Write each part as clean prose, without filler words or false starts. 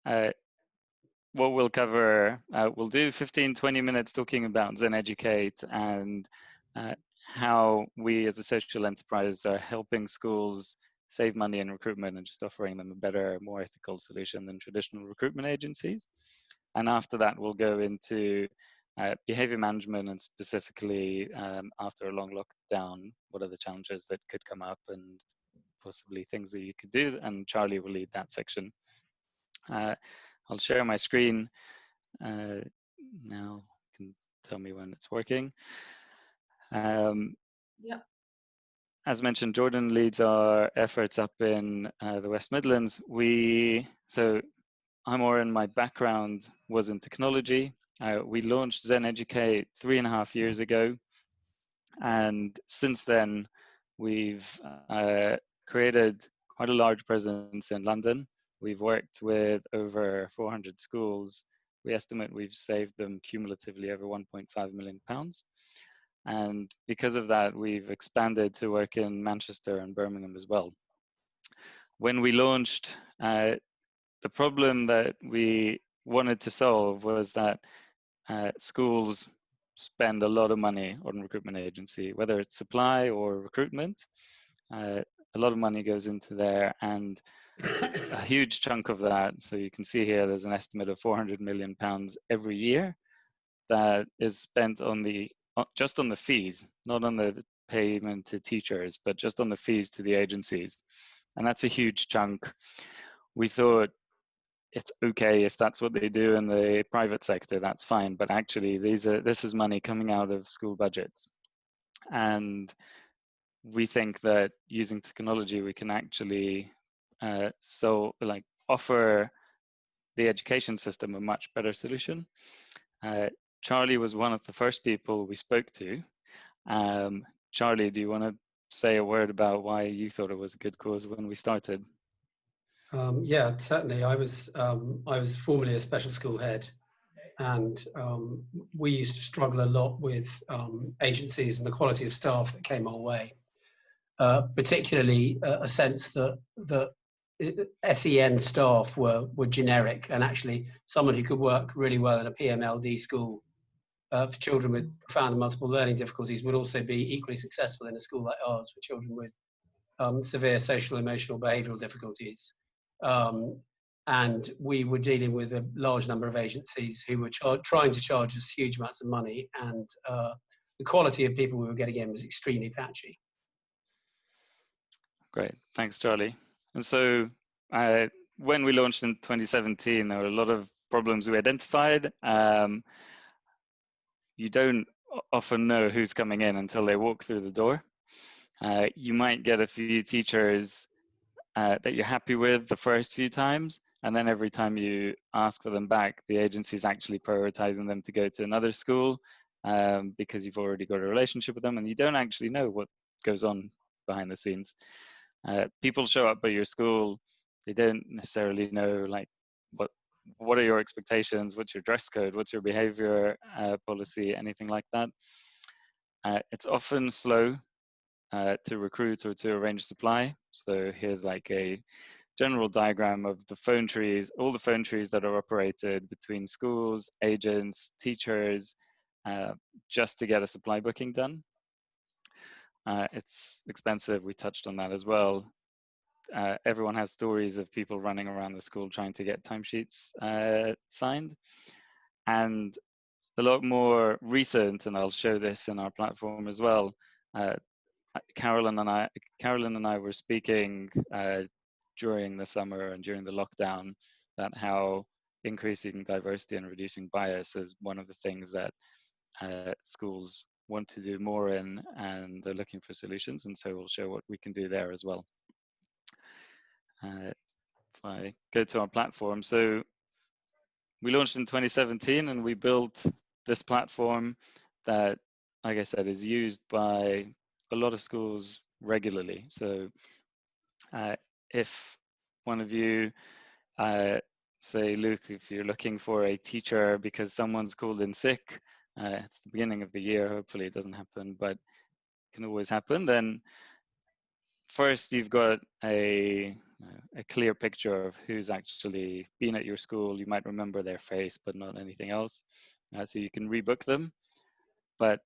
uh, what we'll cover, we'll do 15-20 minutes talking about Zen Educate and how we as a social enterprise are helping schools save money in recruitment and just offering them a better, more ethical solution than traditional recruitment agencies. And after that, we'll go into behavior management, and specifically after a long lockdown, what are the challenges that could come up and possibly things that you could do. And Charlie will lead that section. I'll share my screen now. You can tell me when it's working. Yeah. As mentioned, Jordan leads our efforts up in the West Midlands. So I'm Oren, my background was in technology. We launched Zen Educate 3.5 years ago. And since then, we've created quite a large presence in London. We've worked with over 400 schools. We estimate we've saved them cumulatively over £1.5 million. And because of that, we've expanded to work in Manchester and Birmingham as well. When we launched, the problem that we wanted to solve was that schools spend a lot of money on recruitment agency, whether it's supply or recruitment. A lot of money goes into there, and a huge chunk of that, so you can see here, there's an estimate of £400 million every year that is spent on just on the fees, not on the payment to teachers, but just on the fees to the agencies. And that's a huge chunk. We thought it's okay if that's what they do in the private sector, that's fine. But actually, this is money coming out of school budgets. And we think that using technology, we can actually offer the education system a much better solution. Charlie was one of the first people we spoke to. Charlie, do you want to say a word about why you thought it was a good cause when we started? Yeah, certainly. I was formerly a special school head, and we used to struggle a lot with agencies and the quality of staff that came our way. Particularly a sense that SEN staff were generic, and actually someone who could work really well in a PMLD school for children with profound and multiple learning difficulties would also be equally successful in a school like ours for children with severe social, emotional, behavioural difficulties. And we were dealing with a large number of agencies who were trying to charge us huge amounts of money, and the quality of people we were getting in was extremely patchy. Great, thanks, Charlie. And so when we launched in 2017, there were a lot of problems we identified. You don't often know who's coming in until they walk through the door. You might get a few teachers that you're happy with the first few times, and then every time you ask for them back, the agency's actually prioritizing them to go to another school because you've already got a relationship with them, and you don't actually know what goes on behind the scenes. People show up at your school, they don't necessarily know like what are your expectations, what's your dress code, what's your behavior policy, anything like that. It's often slow to recruit or to arrange supply. So here's like a general diagram of the phone trees, all the phone trees that are operated between schools, agents, teachers, just to get a supply booking done. It's expensive, we touched on that as well. Everyone has stories of people running around the school trying to get timesheets signed. And a lot more recent, and I'll show this in our platform as well, Carolyn and I were speaking during the summer and during the lockdown about how increasing diversity and reducing bias is one of the things that schools want to do more in, and they're looking for solutions, and so we'll show what we can do there as well. If I go to our platform, so we launched in 2017 and we built this platform that, like I said, is used by a lot of schools regularly. So if one of you, say Luke, if you're looking for a teacher because someone's called in sick, it's the beginning of the year, hopefully it doesn't happen, but it can always happen, then first you've got a a clear picture of who's actually been at your school. You might remember their face, but not anything else. So you can rebook them. But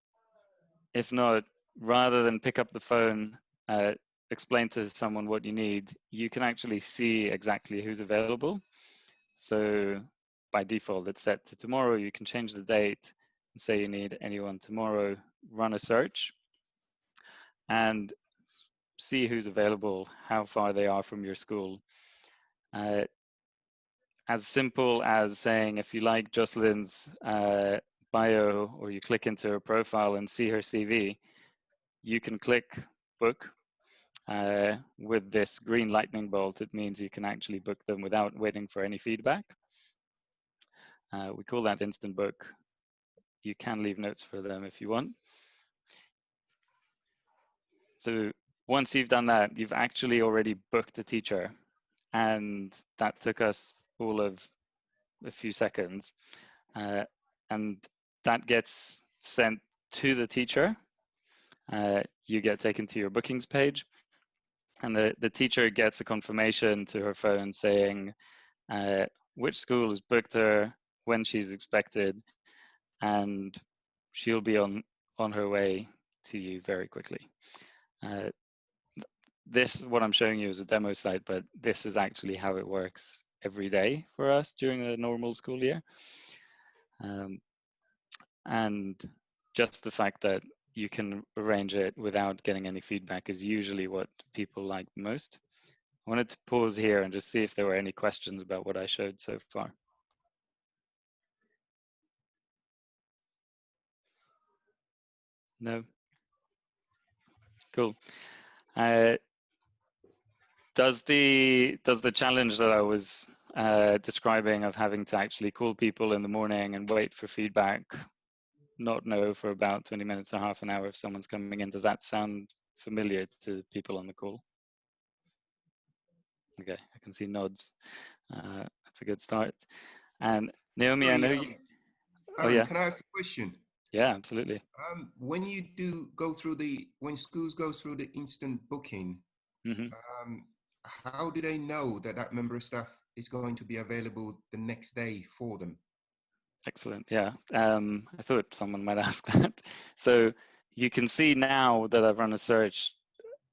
if not, rather than pick up the phone, explain to someone what you need, you can actually see exactly who's available. So by default, it's set to tomorrow. You can change the date and say you need anyone tomorrow, run a search, and see who's available, how far they are from your school. As simple as saying, if you like Jocelyn's bio, or you click into her profile and see her CV, you can click book. With this green lightning bolt, it means you can actually book them without waiting for any feedback. We call that instant book. You can leave notes for them if you want. So once you've done that, you've actually already booked a teacher, and that took us all of a few seconds. And that gets sent to the teacher. You get taken to your bookings page, and the teacher gets a confirmation to her phone saying which school has booked her, when she's expected, and she'll be on her way to you very quickly. This, what I'm showing you, is a demo site, but this is actually how it works every day for us during the normal school year. And just the fact that you can arrange it without getting any feedback is usually what people like most. I wanted to pause here and just see if there were any questions about what I showed so far. No? Cool. Does the challenge that I was describing of having to actually call people in the morning and wait for feedback, not know for about 20 minutes or half an hour if someone's coming in, does that sound familiar to people on the call? Okay, I can see nods. That's a good start. And Naomi, I know you. Oh Aaron, yeah. can I ask a question? Yeah, absolutely. When you do go through when schools go through the instant booking, how do they know that that member of staff is going to be available the next day for them? Excellent. Yeah, I thought someone might ask that. So you can see now that I've run a search,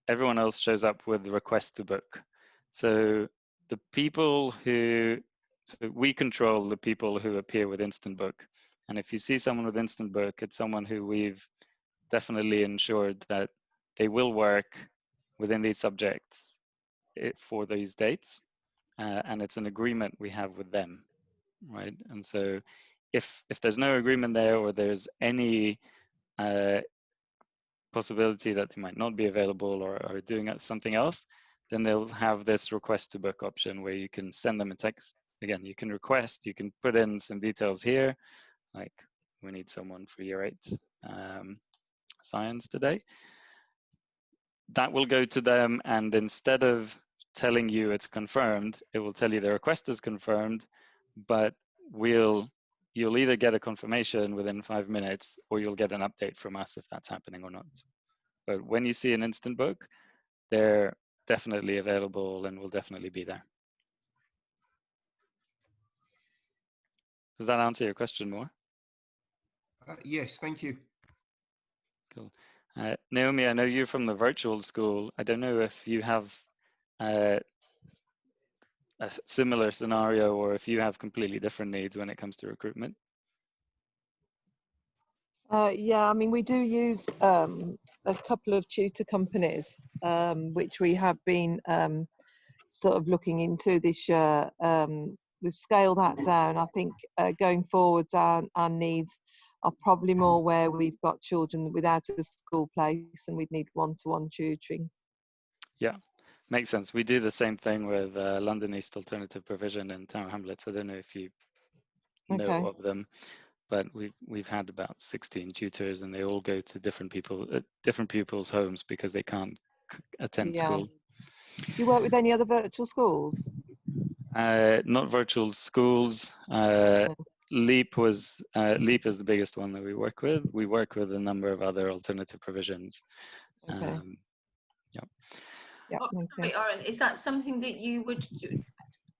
everyone else shows up with the request to book. So the people who, so we control the people who appear with instant book. And if you see someone with instant book, it's someone who we've definitely ensured that they will work within these subjects for these dates. And it's an agreement we have with them, right? And so if there's no agreement there, or there's any possibility that they might not be available or doing something else, then they'll have this request to book option where you can send them a text. Again, you can request, you can put in some details here, like we need someone for year 8 science today. That will go to them, and instead of telling you it's confirmed, it will tell you the request is confirmed, but you'll either get a confirmation within 5 minutes, or you'll get an update from us if that's happening or not. But when you see an instant book, they're definitely available and will definitely be there. Does that answer your question more? Yes, thank you. Cool. Naomi, I know you're from the virtual school. I don't know if you have a similar scenario, or if you have completely different needs when it comes to recruitment. Yeah, I mean, we do use a couple of tutor companies, which we have been sort of looking into this year. We've scaled that down. I think going forwards, our needs are probably more where we've got children without a school place and we'd need one-to-one tutoring. Yeah, makes sense. We do the same thing with London East Alternative Provision in Tower Hamlets. I don't know if you know of them, but we've had about 16 tutors, and they all go to different pupils' homes because they can't attend school. Do you work with any other virtual schools? Not virtual schools. Leap is the biggest one that we work with. We work with a number of other alternative provisions. Okay. Yeah. Yeah, thank you. Sorry, Oren, is that something that you would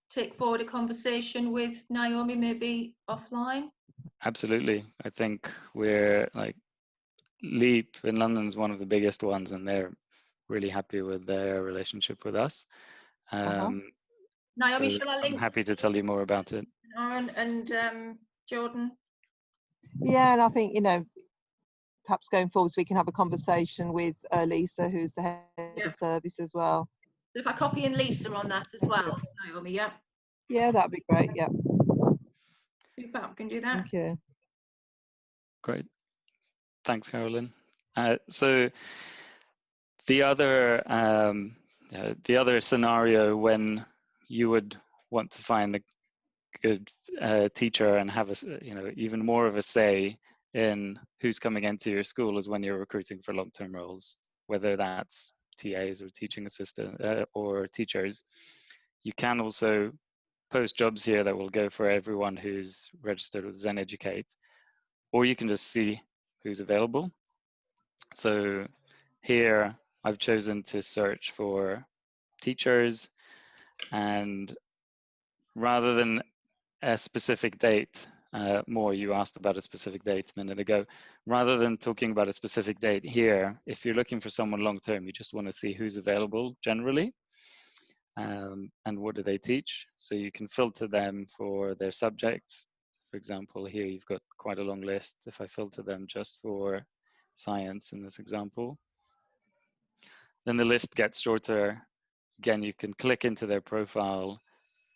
take forward a conversation with Naomi, maybe offline? Absolutely. I think we're like Leap in London is one of the biggest ones, and they're really happy with their relationship with us. Naomi, So shall I I'm link happy to tell you more about it. Oren and Jordan? Yeah, and I think, you know, perhaps going forwards we can have a conversation with Lisa, who's the head of service as well. So if I copy in Lisa on that as well, Naomi, yeah? Yeah, that'd be great. Yeah. Super, we can do that. Thank you. Great. Thanks, Carolyn. So the other scenario when you would want to find a good teacher and have even more of a say in who's coming into your school is when you're recruiting for long-term roles, whether that's TAs or teaching assistant or teachers. You can also post jobs here that will go for everyone who's registered with Zen Educate, or you can just see who's available. So here I've chosen to search for teachers, and rather than a specific date, you asked about a specific date a minute ago. Rather than talking about a specific date here, if you're looking for someone long term, you just want to see who's available generally, and what do they teach. So you can filter them for their subjects. For example, here you've got quite a long list. If I filter them just for science in this example, then the list gets shorter. Again, you can click into their profile,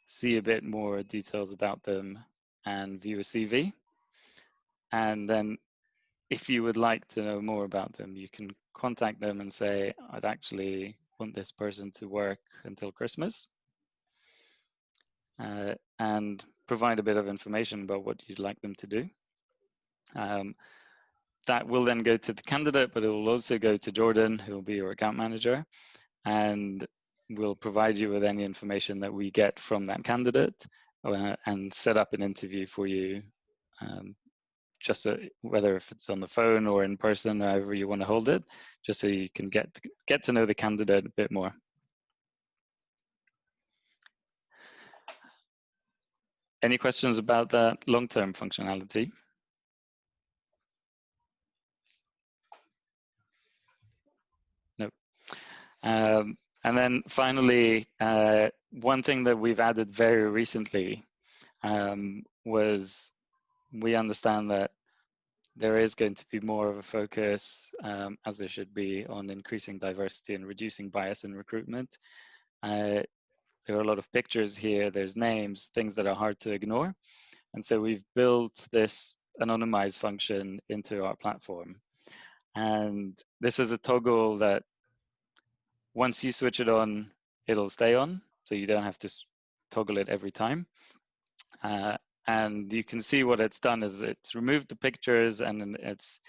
see a bit more details about them, and view a CV. And then if you would like to know more about them, you can contact them and say, I'd actually want this person to work until Christmas, and provide a bit of information about what you'd like them to do. That will then go to the candidate, but it will also go to Jordan, who will be your account manager, and we'll provide you with any information that we get from that candidate, and set up an interview for you, just whether if it's on the phone or in person, however you want to hold it, just so you can get to know the candidate a bit more. Any questions about that long-term functionality? No. And then finally, one thing that we've added very recently was we understand that there is going to be more of a focus, as there should be, on increasing diversity and reducing bias in recruitment. There are a lot of pictures here, there's names, things that are hard to ignore. And so we've built this anonymize function into our platform. And this is a toggle that once you switch it on, it'll stay on. So you don't have to toggle it every time. And you can see what it's done is it's removed the pictures and it's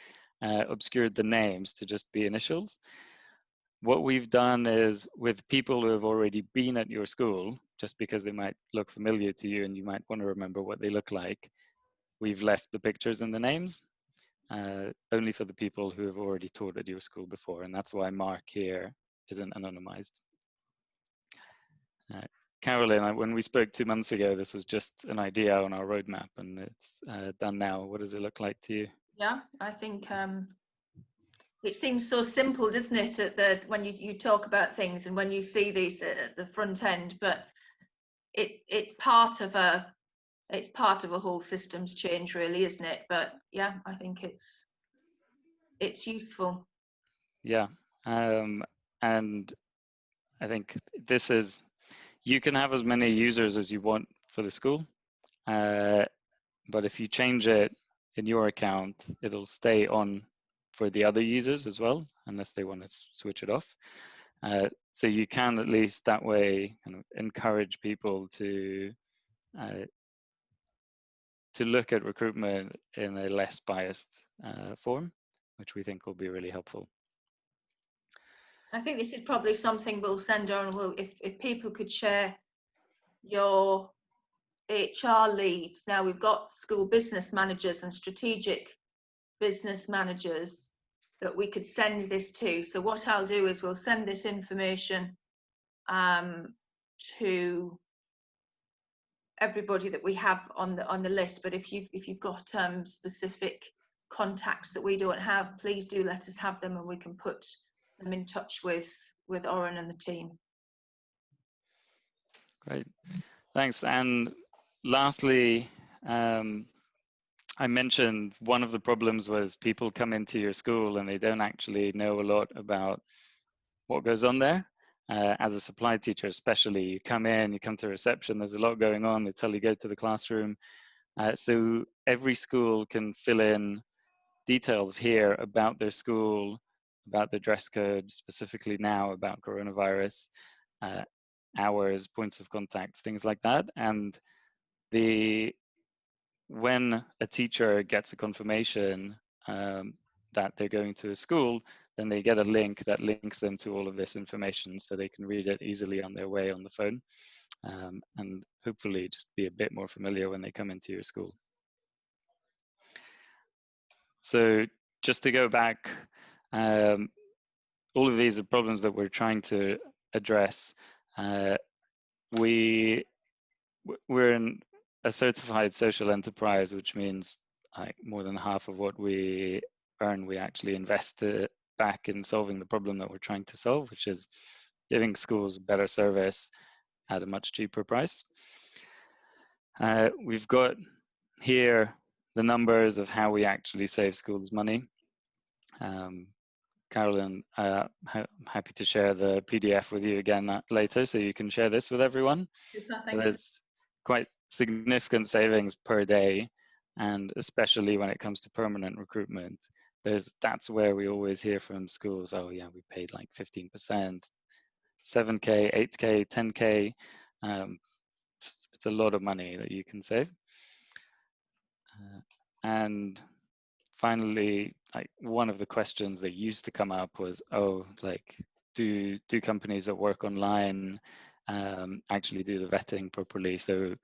obscured the names to just be initials. What we've done is with people who have already been at your school, just because they might look familiar to you and you might want to remember what they look like, we've left the pictures and the names, only for the people who have already taught at your school before. And that's why Mark here isn't anonymized. Carolyn, when we spoke 2 months ago, this was just an idea on our roadmap, and it's done now. What does it look like to you? Yeah, I think it seems so simple, doesn't it, when you talk about things and when you see these at the front end, but it's part of a whole systems change, really, isn't it? But yeah, I think it's useful. Yeah, and I think this is, you can have as many users as you want for the school, but if you change it in your account, it'll stay on for the other users as well, unless they want to switch it off. So you can at least that way kind of encourage people to look at recruitment in a less biased form, which we think will be really helpful. I think this is probably something we'll send on. If people could share your HR leads. Now we've got school business managers and strategic business managers that we could send this to. So what I'll do is we'll send this information to everybody that we have on the list. But if you've got specific contacts that we don't have, please do let us have them, and we can put them in touch with Oren and the team. Great, thanks. And lastly, I mentioned one of the problems was people come into your school and they don't actually know a lot about what goes on there. As a supply teacher especially, you come in, you come to reception, there's a lot going on, they tell you go to the classroom. So every school can fill in details here about their school, about their dress code, specifically now about coronavirus, hours, points of contact, things like that. And when a teacher gets a confirmation that they're going to a school, then they get a link that links them to all of this information so they can read it easily on their way on the phone, and hopefully just be a bit more familiar when they come into your school. So just to go back, all of these are problems that we're trying to address. We're in a certified social enterprise, which means more than half of what we earn, we actually invest back in solving the problem that we're trying to solve, which is giving schools better service at a much cheaper price. We've got here the numbers of how we actually save schools money. Carolyn, I'm happy to share the PDF with you again later, so you can share this with everyone. Thank you. There's quite significant savings per day, and especially when it comes to permanent recruitment, that's where we always hear from schools, oh yeah, we paid like 15%, 7K, 8K, 10K. It's a lot of money that you can save. And finally, like one of the questions that used to come up was, oh, like do companies that work online actually do the vetting properly? So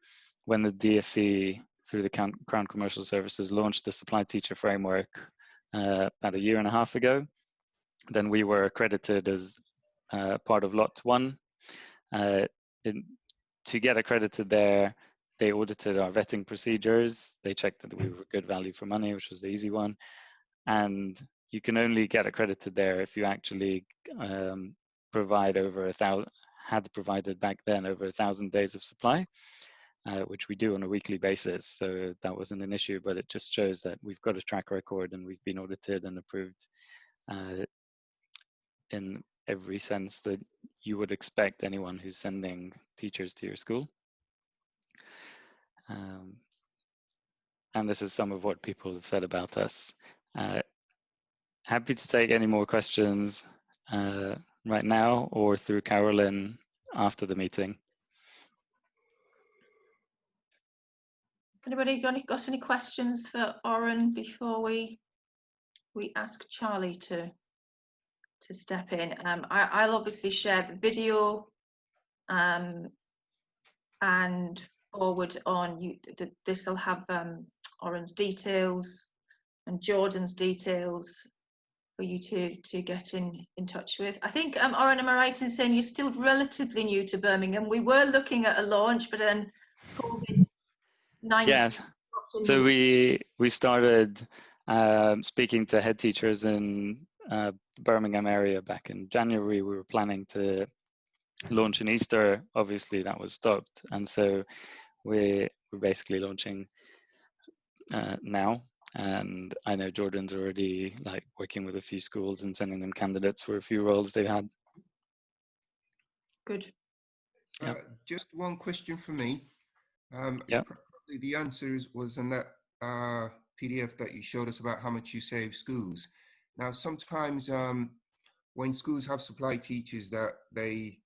when the DfE through the Crown Commercial Services launched the supply teacher framework about 1.5 years ago, then we were accredited as part of Lot 1. To get accredited there, they audited our vetting procedures. They checked that we were good value for money, which was the easy one. And you can only get accredited there if you actually provide had provided back then over 1,000 days of supply, which we do on a weekly basis. So that wasn't an issue, but it just shows that we've got a track record and we've been audited and approved in every sense that you would expect anyone who's sending teachers to your school. And this is some of what people have said about us. Happy to take any more questions right now or through Carolyn after the meeting. Anybody got any questions for Oren before we ask Charlie to step in? I'll obviously share the video and forward on you. This will have Oren's details and Jordan's details for you to get in touch with. I think, Oren, am I right in saying you're still relatively new to Birmingham? We were looking at a launch, but then COVID-19. Yes, so we started speaking to head teachers in the Birmingham area back in January. We were planning to launch in Easter. Obviously that was stopped, and so we're basically launching now. And I know Jordan's already like working with a few schools and sending them candidates for a few roles they've had. Good. Just one question for me. Yeah. Probably the answer was in that PDF that you showed us about how much you save schools. Now, sometimes when schools have supply teachers that they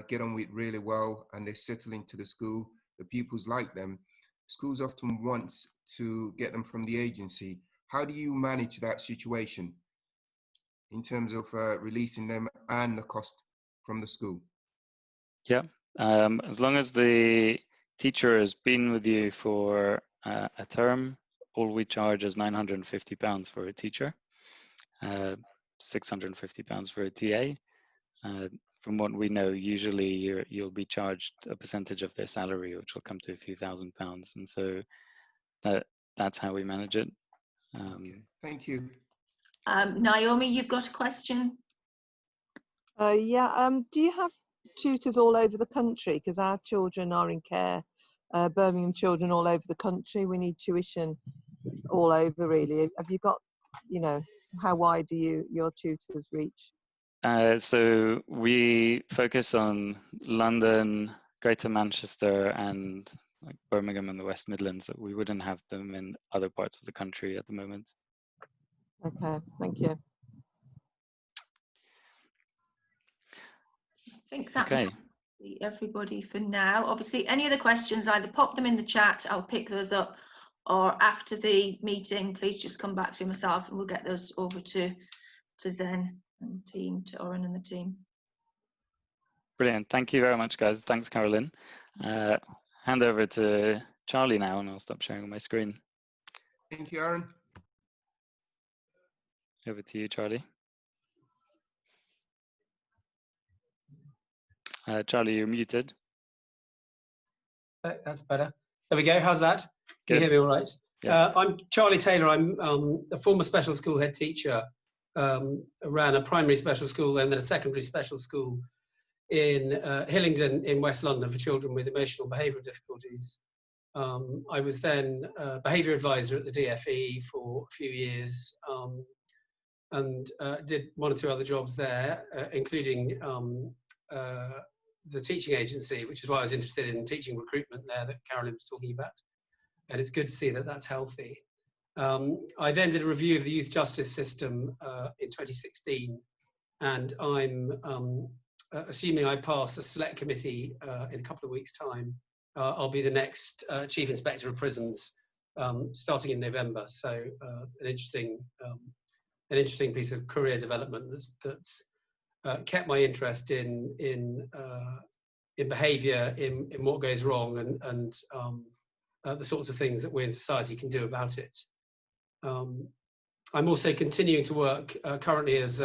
get on with really well and they settle into the school, the pupils like them, schools often want to get them from the agency. How do you manage that situation in terms of releasing them and the cost from the school? Yeah, as long as the teacher has been with you for a term, all we charge is £950 for a teacher, £650 for a TA. from what we know, usually you'll be charged a percentage of their salary, which will come to a few £1,000s, and so that's how we manage it. Okay, thank you. Naomi, you've got a question? Yeah, do you have tutors all over the country? Because our children are in care, Birmingham children all over the country. We need tuition all over, really. Have you got, you know, how wide do your tutors reach? So we focus on London, Greater Manchester, and like Birmingham and the West Midlands. We wouldn't have them in other parts of the country at the moment. Okay, thank you. I think that Okay. might be everybody for now. Obviously, any other questions, either pop them in the chat, I'll pick those up, or after the meeting, please just come back through myself and we'll get those over to Zen and the team, to Oren and the team. Brilliant. Thank you very much, guys. Thanks, Carolyn. Hand over to Charlie now, and I'll stop sharing my screen. Thank you, Aaron. Over to you, Charlie. Charlie, you're muted. That's better. There we go. How's that? Can you hear me all right? Yeah. I'm Charlie Taylor. I'm a former special school head teacher. Ran a primary special school and then a secondary special school in Hillingdon in West London for children with emotional behavioural difficulties. I was then a behaviour advisor at the DFE for a few years, and did one or two other jobs there, including the teaching agency, which is why I was interested in teaching recruitment there that Carolyn was talking about. And it's good to see that that's healthy. I then did a review of the youth justice system in 2016, and I'm assuming I pass the select committee in a couple of weeks' time. I'll be the next Chief Inspector of Prisons starting in November. So an interesting piece of career development that's kept my interest in behaviour, in what goes wrong, and the sorts of things that we in society can do about it. I'm also continuing to work currently as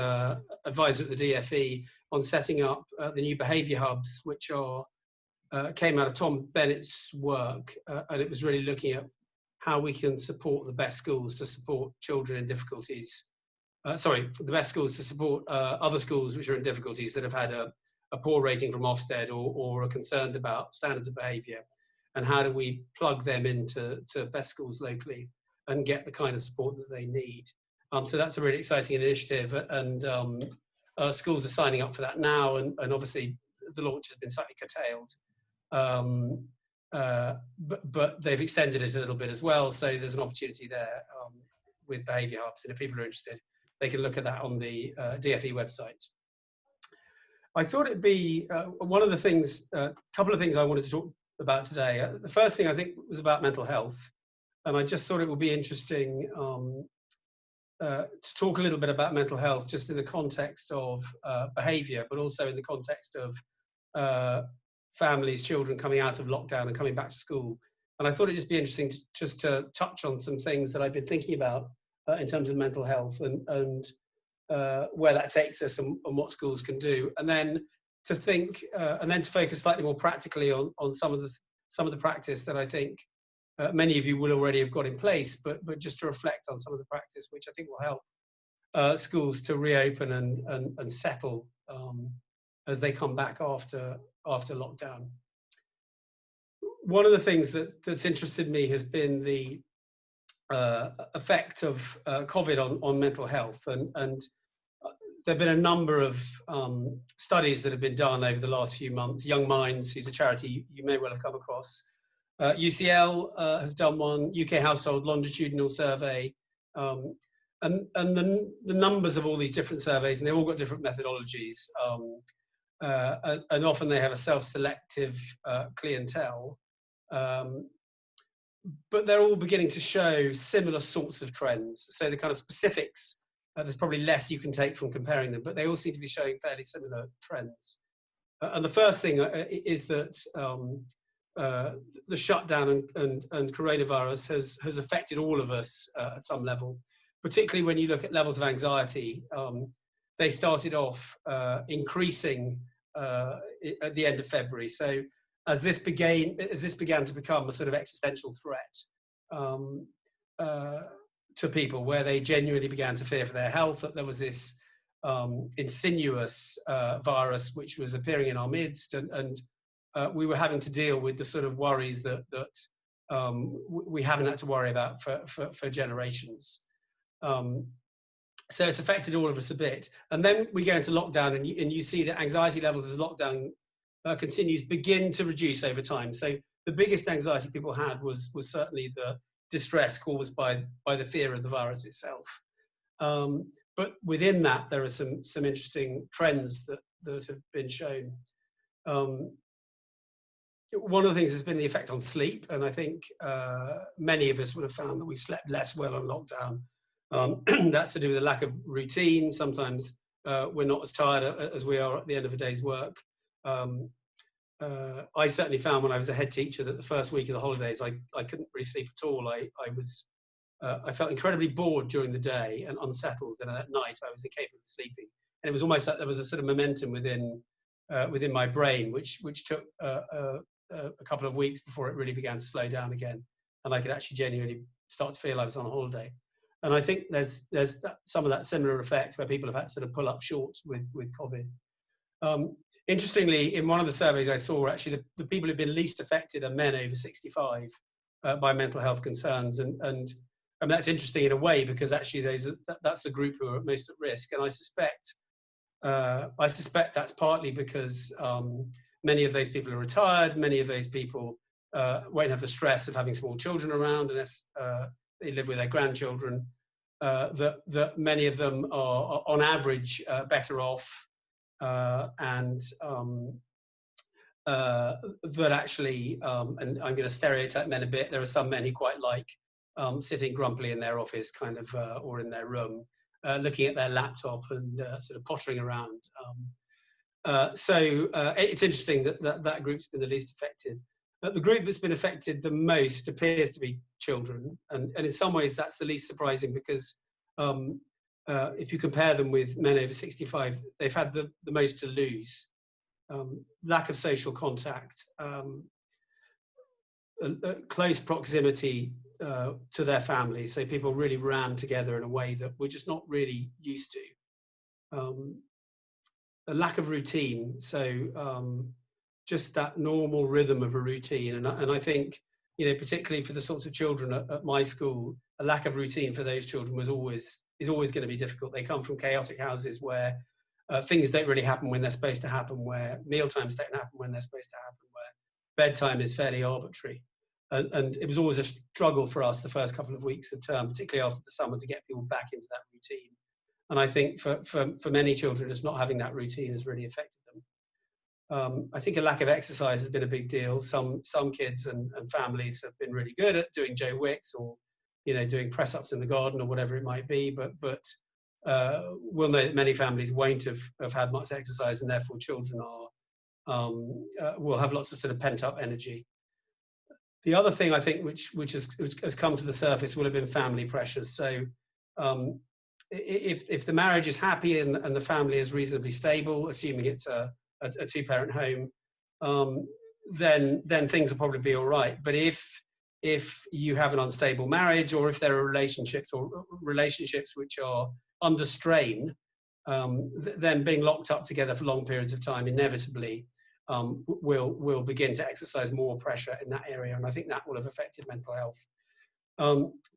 advisor at the DFE on setting up the new behaviour hubs, which came out of Tom Bennett's work, and it was really looking at how we can support the best schools to support children in difficulties. The best schools to support other schools which are in difficulties that have had a poor rating from Ofsted or are concerned about standards of behaviour, and how do we plug them into best schools locally and get the kind of support that they need. So that's a really exciting initiative, and schools are signing up for that now, and obviously the launch has been slightly curtailed, but they've extended it a little bit as well, so there's an opportunity there with behaviour hubs, and if people are interested, they can look at that on the DFE website. I thought it'd be one of the things, a couple of things I wanted to talk about today. The first thing I think was about mental health, and I just thought it would be interesting to talk a little bit about mental health, just in the context of behaviour, but also in the context of families, children coming out of lockdown and coming back to school. And I thought it'd just be interesting to touch on some things that I've been thinking about in terms of mental health and where that takes us and what schools can do, and then to think and then to focus slightly more practically on some of the practice that I think many of you will already have got in place, but just to reflect on some of the practice which I think will help schools to reopen and settle as they come back after lockdown. One of the things that's interested me has been the effect of COVID on mental health, and there have been a number of studies that have been done over the last few months. Young Minds, who's a charity you may well have come across, UCL has done one, UK Household Longitudinal Survey, and the numbers of all these different surveys, and they've all got different methodologies, and often they have a self-selective clientele, but they're all beginning to show similar sorts of trends. So the kind of specifics, there's probably less you can take from comparing them, but they all seem to be showing fairly similar trends. And the first thing is that the shutdown and coronavirus has affected all of us at some level, particularly when you look at levels of anxiety. They started off increasing at the end of February. So as this began to become a sort of existential threat to people, where they genuinely began to fear for their health, that there was this insidious virus which was appearing in our midst, and we were having to deal with the sort of worries that we haven't had to worry about for generations. So it's affected all of us a bit. And then we go into lockdown, and you see that anxiety levels as lockdown continues begin to reduce over time. So the biggest anxiety people had was certainly the distress caused by the fear of the virus itself. But within that, there are some interesting trends that have been shown. One of the things has been the effect on sleep, and I think many of us would have found that we've slept less well on lockdown. That's to do with a lack of routine. Sometimes we're not as tired as we are at the end of a day's work. I certainly found when I was a head teacher that the first week of the holidays, I couldn't really sleep at all. I felt incredibly bored during the day and unsettled, and at night I was incapable of sleeping. And it was almost like there was a sort of momentum within my brain, which took a couple of weeks before it really began to slow down again, and I could actually genuinely start to feel I was on holiday. And I think there's some of that similar effect where people have had to sort of pull up short with COVID. Interestingly, in one of the surveys I saw, actually the people who've been least affected are men over 65 by mental health concerns, and that's interesting in a way, because actually that's the group who are most at risk. And I suspect that's partly because many of those people are retired. Many of those people won't have the stress of having small children around unless they live with their grandchildren. That many of them are on average better off, and that actually, and I'm going to stereotype men a bit, there are some men who quite like sitting grumpily in their office kind of, or in their room, looking at their laptop and sort of pottering around. So it's interesting that group's been the least affected. The group that's been affected the most appears to be children, and in some ways that's the least surprising, because if you compare them with men over 65, they've had the most to lose. Lack of social contact, close proximity to their families, so people really ran together in a way that we're just not really used to. A lack of routine, so just that normal rhythm of a routine, and I think, you know, particularly for the sorts of children at my school, a lack of routine for those children is always going to be difficult. They come from chaotic houses where things don't really happen when they're supposed to happen, where meal times don't happen when they're supposed to happen, where bedtime is fairly arbitrary, and it was always a struggle for us the first couple of weeks of term, particularly after the summer, to get people back into that routine. And I think for many children, just not having that routine has really affected them. I think a lack of exercise has been a big deal. Some kids and families have been really good at doing Joe Wicks, or, you know, doing press-ups in the garden or whatever it might be, but we'll know that many families won't have had much exercise, and therefore children will have lots of sort of pent-up energy. The other thing I think which has come to the surface will have been family pressures. So if the marriage is happy and the family is reasonably stable, assuming it's a two-parent home, then things will probably be all right. But if you have an unstable marriage, or if there are relationships which are under strain, then being locked up together for long periods of time inevitably will begin to exercise more pressure in that area, and I think that will have affected mental health.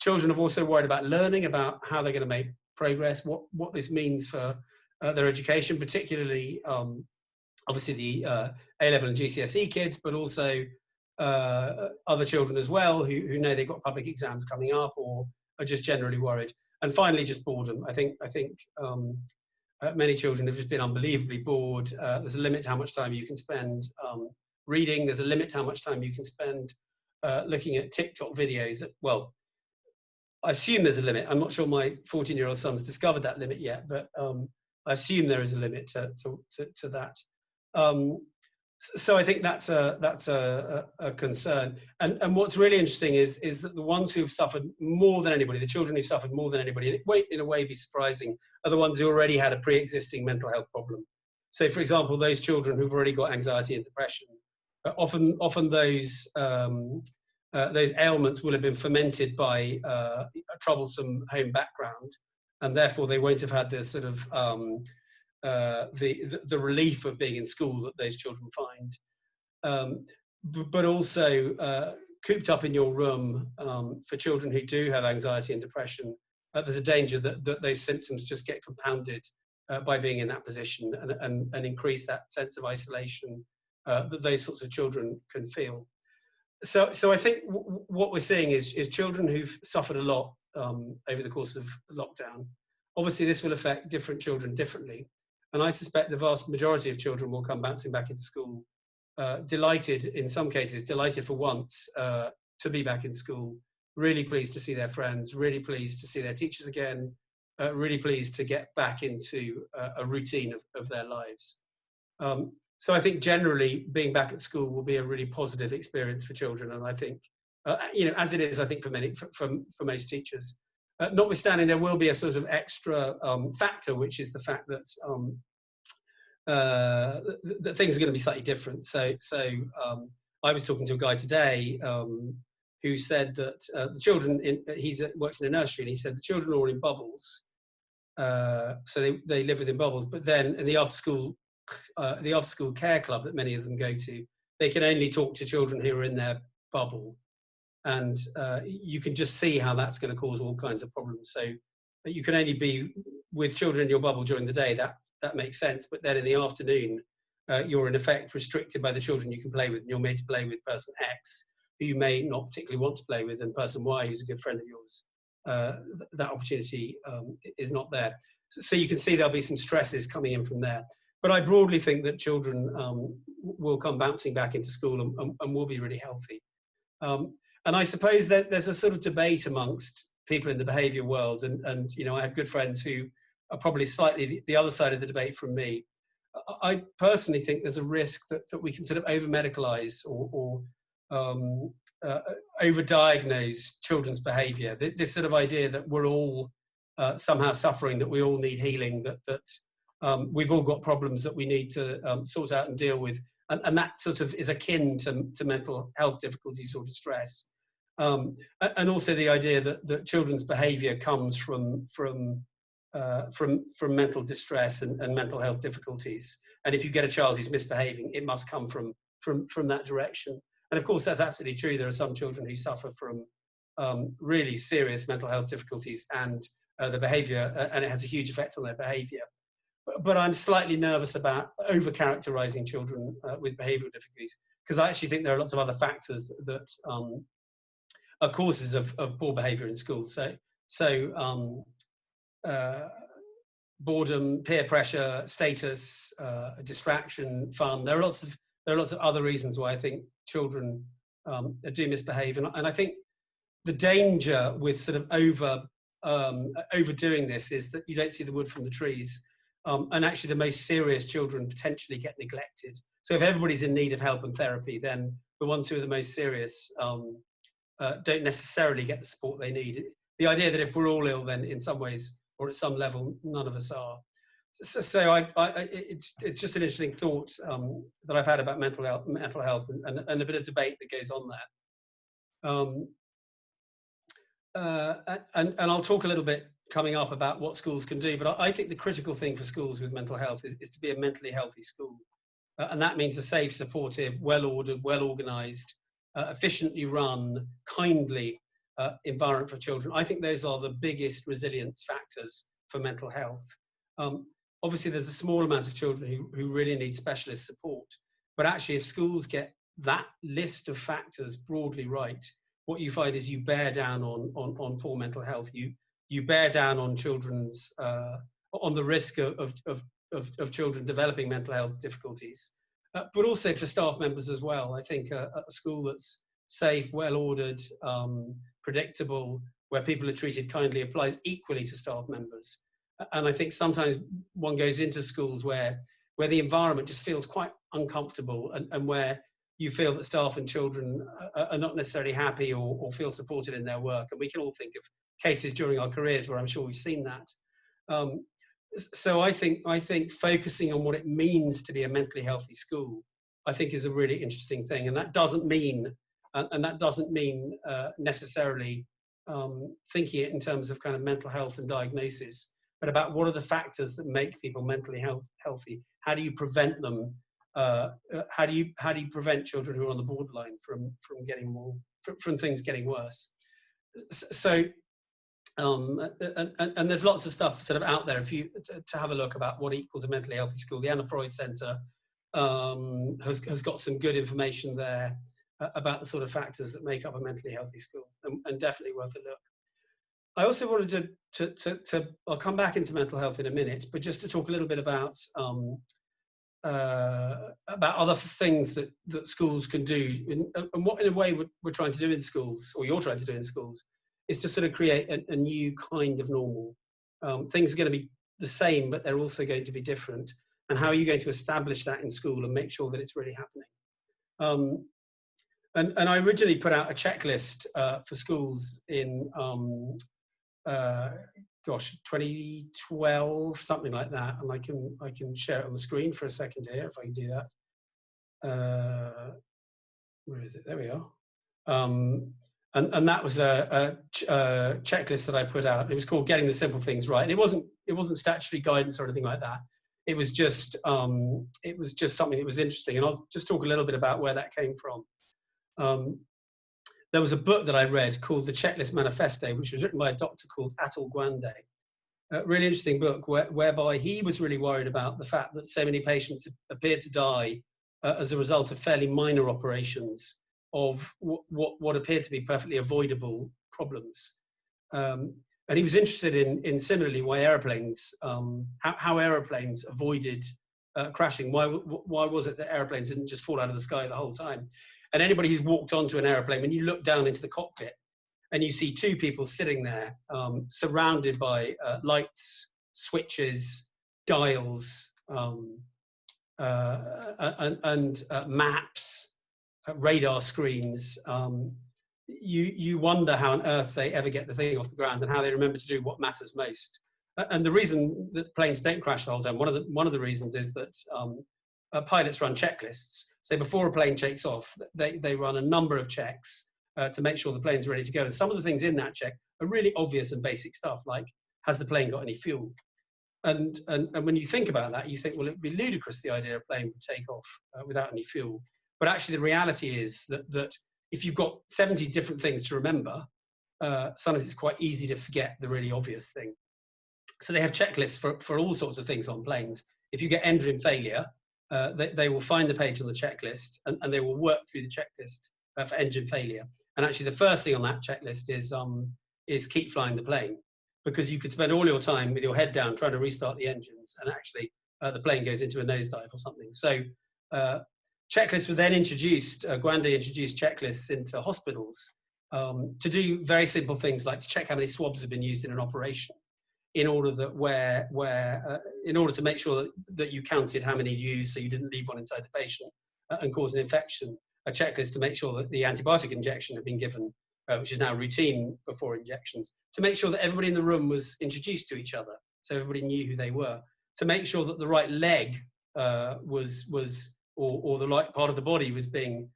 Children have also worried about learning, about how they're going to make progress, what this means for their education, particularly obviously the A-level and GCSE kids, but also other children as well who know they've got public exams coming up, or are just generally worried. And finally, just boredom. I think many children have just been unbelievably bored. There's a limit to how much time you can spend reading. There's a limit to how much time you can spend looking at TikTok videos. Well, I assume there's a limit. I'm not sure my 14-year-old son's discovered that limit yet, but I assume there is a limit to that. So I think that's a concern. And what's really interesting is that the ones who've suffered more than anybody, the children who suffered more than anybody, and it won't in a way be surprising, are the ones who already had a pre-existing mental health problem. So, for example, those children who've already got anxiety and depression, often those ailments will have been fermented by a troublesome home background, and therefore they won't have had the sort of the relief of being in school that those children find. But also cooped up in your room, for children who do have anxiety and depression, there's a danger that those symptoms just get compounded by being in that position and increase that sense of isolation that those sorts of children can feel. So I think what we're seeing is children who've suffered a lot over the course of lockdown. Obviously, this will affect different children differently. And I suspect the vast majority of children will come bouncing back into school, delighted, in some cases, delighted for once to be back in school, really pleased to see their friends, really pleased to see their teachers again, really pleased to get back into a routine of their lives. So I think generally being back at school will be a really positive experience for children, and I think, as it is, I think for most teachers. Notwithstanding, there will be a sort of extra factor, which is the fact that that things are going to be slightly different. So I was talking to a guy today who said that the children he works in a nursery, and he said the children are all in bubbles, so they live within bubbles. But then in the after school care club that many of them go to, they can only talk to children who are in their bubble, and you can just see how that's going to cause all kinds of problems. So you can only be with children in your bubble during the day. That makes sense, but then in the afternoon, you're in effect restricted by the children you can play with, and you're made to play with person X, who you may not particularly want to play with, and person Y, who's a good friend of yours. That opportunity is not there. So you can see there'll be some stresses coming in from there. But I broadly think that children will come bouncing back into school and will be really healthy. And I suppose that there's a sort of debate amongst people in the behaviour world, and I have good friends who are probably slightly the other side of the debate from me. I personally think there's a risk that we can sort of over-medicalise or over-diagnose children's behaviour. This sort of idea that we're all somehow suffering, that we all need healing, that we've all got problems that we need to sort out and deal with, and that sort of is akin to mental health difficulties or distress. And also the idea that children's behaviour comes from mental distress and mental health difficulties. And if you get a child who's misbehaving, it must come from that direction. And of course, that's absolutely true. There are some children who suffer from really serious mental health difficulties and the behaviour, and it has a huge effect on their behaviour. But I'm slightly nervous about over-characterising children with behavioural difficulties, because I actually think there are lots of other factors that are causes of poor behaviour in school. So boredom, peer pressure, status, distraction, fun. There are lots of other reasons why I think children do misbehave, and I think the danger with sort of overdoing this is that you don't see the wood from the trees, and actually the most serious children potentially get neglected. So if everybody's in need of help and therapy, then the ones who are the most serious don't necessarily get the support they need. The idea that if we're all ill, then in some ways or at some level, none of us are. So it's just an interesting thought that I've had about mental health and a bit of debate that goes on there. And I'll talk a little bit coming up about what schools can do, but I think the critical thing for schools with mental health is to be a mentally healthy school. And that means a safe, supportive, well-ordered, well-organised, efficiently run, kindly environment for children. I think those are the biggest resilience factors for mental health. Obviously, there's a small amount of children who really need specialist support, but actually if schools get that list of factors broadly right, what you find is you bear down on poor mental health. You bear down on children's on the risk of children developing mental health difficulties, but also for staff members as well. I think a school that's safe, well-ordered, predictable, where people are treated kindly applies equally to staff members. And I think sometimes one goes into schools where the environment just feels quite uncomfortable, and where you feel that staff and children are not necessarily happy or feel supported in their work. And we can all think of cases during our careers where I'm sure we've seen that. So I think focusing on what it means to be a mentally healthy school, I think, is a really interesting thing, and that doesn't mean necessarily thinking it in terms of kind of mental health and diagnosis, but about what are the factors that make people mentally healthy. How do you prevent them? How do you prevent children who are on the borderline from things getting worse? So. And there's lots of stuff sort of out there if you to have a look about what equals a mentally healthy school. The Anna Freud Centre has got some good information there about the sort of factors that make up a mentally healthy school, and definitely worth a look. I also wanted to I'll come back into mental health in a minute, but just to talk a little bit about other things that schools can do, and what in a way we're trying to do in schools, or you're trying to do in schools, is to sort of create a new kind of normal. Things are going to be the same, but they're also going to be different. And how are you going to establish that in school and make sure that it's really happening? And I originally put out a checklist for schools in, 2012, something like that. And I can share it on the screen for a second here, if I can do that. Where is it? There we are. And that was a checklist that I put out. It was called Getting the Simple Things Right. And it wasn't statutory guidance or anything like that. It was just something that was interesting. And I'll just talk a little bit about where that came from. There was a book that I read called The Checklist Manifesto, which was written by a doctor called Atul Gawande. A really interesting book whereby he was really worried about the fact that so many patients appeared to die as a result of fairly minor operations of what appeared to be perfectly avoidable problems. And he was interested in similarly why aeroplanes, how aeroplanes avoided crashing. Why was it that aeroplanes didn't just fall out of the sky the whole time? And anybody who's walked onto an aeroplane, when you look down into the cockpit and you see two people sitting there surrounded by lights, switches, dials, and maps, radar screens, you wonder how on earth they ever get the thing off the ground and how they remember to do what matters most. And the reason that planes don't crash the whole time, one of the reasons is that pilots run checklists. So before a plane takes off, they run a number of checks to make sure the plane's ready to go. And some of the things in that check are really obvious and basic stuff, like, has the plane got any fuel? And when you think about that, you think, well, it'd be ludicrous, the idea a plane would take off without any fuel. But actually, the reality is that if you've got 70 different things to remember, sometimes it's quite easy to forget the really obvious thing. So they have checklists for all sorts of things on planes. If you get engine failure, they will find the page on the checklist and they will work through the checklist for engine failure. And actually, the first thing on that checklist is keep flying the plane, because you could spend all your time with your head down trying to restart the engines, and actually the plane goes into a nosedive or something. So checklists were then introduced. Gawande introduced checklists into hospitals to do very simple things like to check how many swabs have been used in an operation, in order that in order to make sure that you counted how many you used, so you didn't leave one inside the patient and cause an infection. A checklist to make sure that the antibiotic injection had been given, which is now routine before injections, to make sure that everybody in the room was introduced to each other, so everybody knew who they were, to make sure that the right leg or the right part of the body was being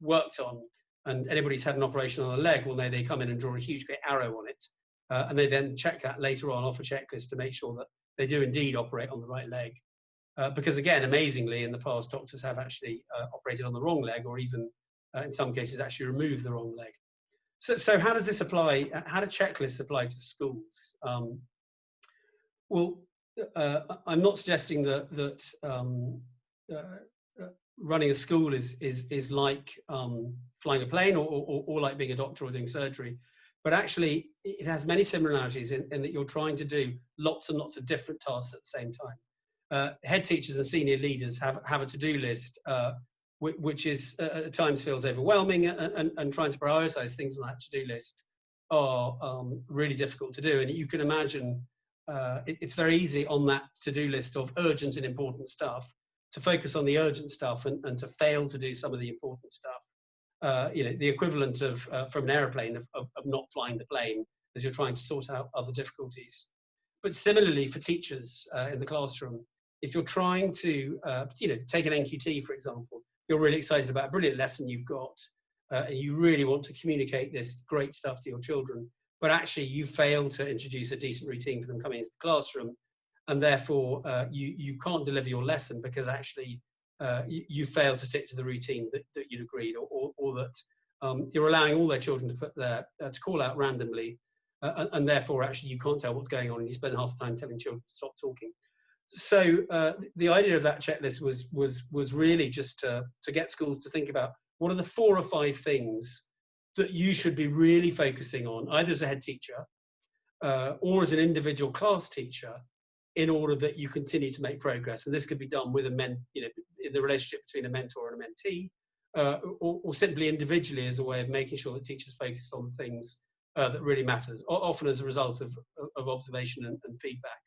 worked on. And anybody who's had an operation on a leg will know they come in and draw a huge great arrow on it. And they then check that later on off a checklist to make sure that they do indeed operate on the right leg. Because again, amazingly, in the past, doctors have actually operated on the wrong leg, or even in some cases actually removed the wrong leg. So how does this apply? How do checklists apply to schools? Well, I'm not suggesting that running a school is like flying a plane or like being a doctor or doing surgery. But actually, it has many similarities in that you're trying to do lots and lots of different tasks at the same time. Head teachers and senior leaders have a to-do list, which is at times feels overwhelming, and trying to prioritize things on that to-do list are really difficult to do. And you can imagine it's very easy on that to-do list of urgent and important stuff to focus on the urgent stuff and to fail to do some of the important stuff. The equivalent of from an aeroplane of not flying the plane as you're trying to sort out other difficulties. But similarly for teachers in the classroom, if you're trying to, take an NQT, for example, you're really excited about a brilliant lesson you've got, and you really want to communicate this great stuff to your children, but actually you fail to introduce a decent routine for them coming into the classroom, and therefore you can't deliver your lesson because actually you fail to stick to the routine that you'd agreed, or that you're allowing all their children to put to call out randomly, and therefore actually you can't tell what's going on, and you spend half the time telling children to stop talking. So the idea of that checklist was really just to get schools to think about what are the 4 or 5 things that you should be really focusing on, either as a head teacher or as an individual class teacher, in order that you continue to make progress. And this could be done with in the relationship between a mentor and a mentee, or simply individually as a way of making sure that teachers focus on the things that really matters, often as a result of observation and feedback.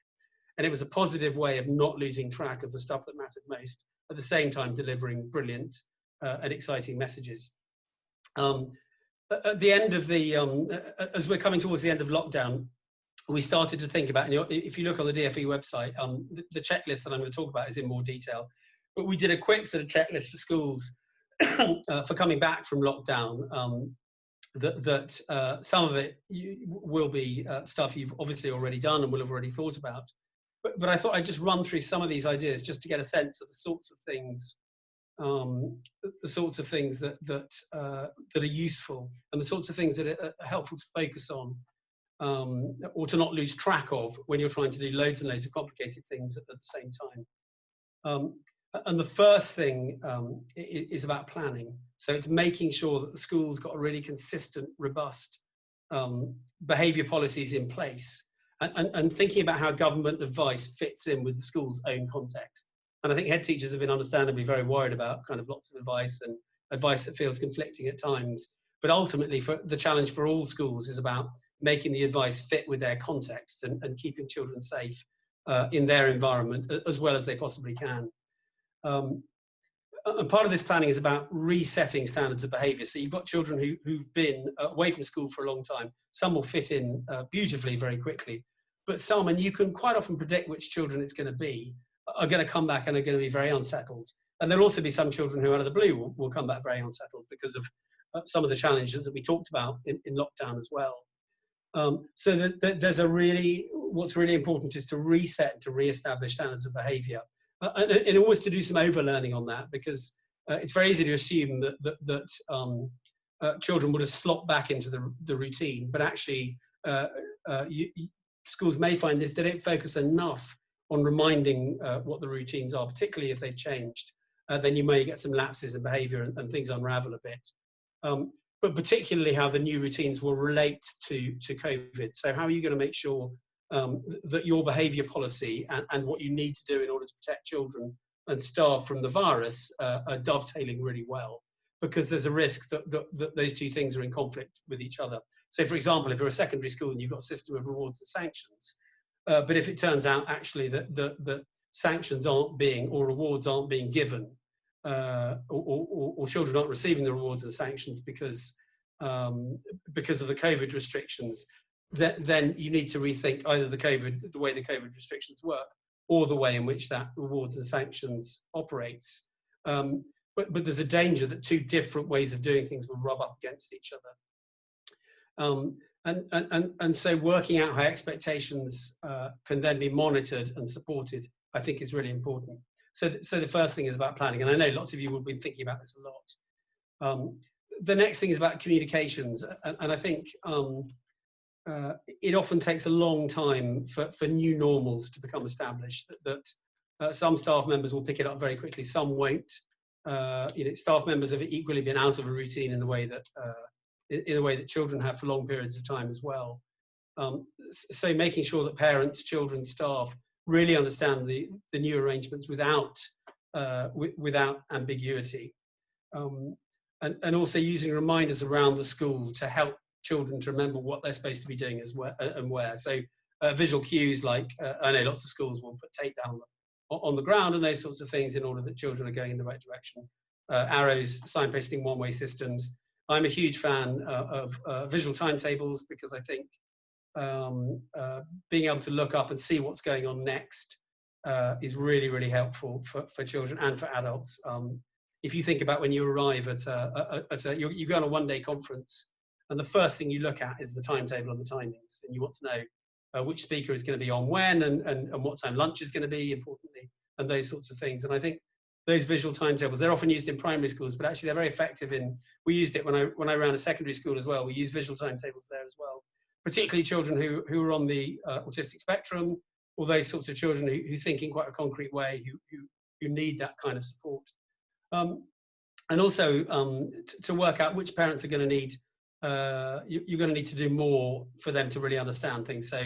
And it was a positive way of not losing track of the stuff that mattered most, at the same time delivering brilliant and exciting messages. At the end of as we're coming towards the end of lockdown, we started to think about, and if you look on the DFE website, the checklist that I'm going to talk about is in more detail, but we did a quick sort of checklist for schools for coming back from lockdown. Some of it will be stuff you've obviously already done and will have already thought about. But I thought I'd just run through some of these ideas just to get a sense of the sorts of things, that are useful, and the sorts of things that are helpful to focus on, or to not lose track of when you're trying to do loads and loads of complicated things at the same time. And the first thing is about planning. So it's making sure that the school's got a really consistent, robust behaviour policies in place, and thinking about how government advice fits in with the school's own context. And I think head teachers have been understandably very worried about kind of lots of advice, and advice that feels conflicting at times. But ultimately, the challenge for all schools is about making the advice fit with their context, and keeping children safe in their environment as well as they possibly can. And part of this planning is about resetting standards of behaviour. So you've got children who've been away from school for a long time. Some will fit in beautifully very quickly, but some, and you can quite often predict which children it's going to be, are going to come back and are going to be very unsettled. And there'll also be some children who out of the blue will come back very unsettled because of some of the challenges that we talked about in lockdown as well. So there's what's really important is to reset, to re-establish standards of behaviour. And always to do some overlearning on that, because it's very easy to assume that children would have slopped back into the routine, but actually schools may find that if they don't focus enough on reminding what the routines are, particularly if they've changed, then you may get some lapses in behaviour and things unravel a bit. But particularly how the new routines will relate to COVID. So how are you going to make sure that your behaviour policy and what you need to do in order to protect children and staff from the virus are dovetailing really well? Because there's a risk that those two things are in conflict with each other. So, for example, if you're a secondary school and you've got a system of rewards and sanctions, but if it turns out actually that sanctions aren't being, or rewards aren't being given, or children aren't receiving the rewards and sanctions because of the COVID restrictions, then you need to rethink either the way the COVID restrictions work, or the way in which that rewards and sanctions operates. But there's a danger that two different ways of doing things will rub up against each other. And so working out how expectations can then be monitored and supported, I think, is really important. So the first thing is about planning, and I know lots of you will be thinking about this a lot. The next thing is about communications, and I think it often takes a long time for new normals to become established. That some staff members will pick it up very quickly, some won't. Staff members have equally been out of a routine in the way that children have for long periods of time as well. So making sure that parents, children, staff really understand the new arrangements without ambiguity, and also using reminders around the school to help children to remember what they're supposed to be doing as well, and where. So visual cues, like I know lots of schools will put tape down on the ground and those sorts of things in order that children are going in the right direction. Arrows, signposting, one-way systems. I'm a huge fan of visual timetables, because I think being able to look up and see what's going on next is really, really helpful for children and for adults. If you think about when you arrive you go on a one-day conference, and the first thing you look at is the timetable and the timings, and you want to know which speaker is going to be on when, and what time lunch is going to be, importantly, and those sorts of things. And I think those visual timetables, they're often used in primary schools, but actually they're very effective we used it when I ran a secondary school as well. We use visual timetables there as well, particularly children who are on the autistic spectrum, or those sorts of children who think in quite a concrete way, who need that kind of support. And also to work out which parents are going to need, you're going to need to do more for them to really understand things. So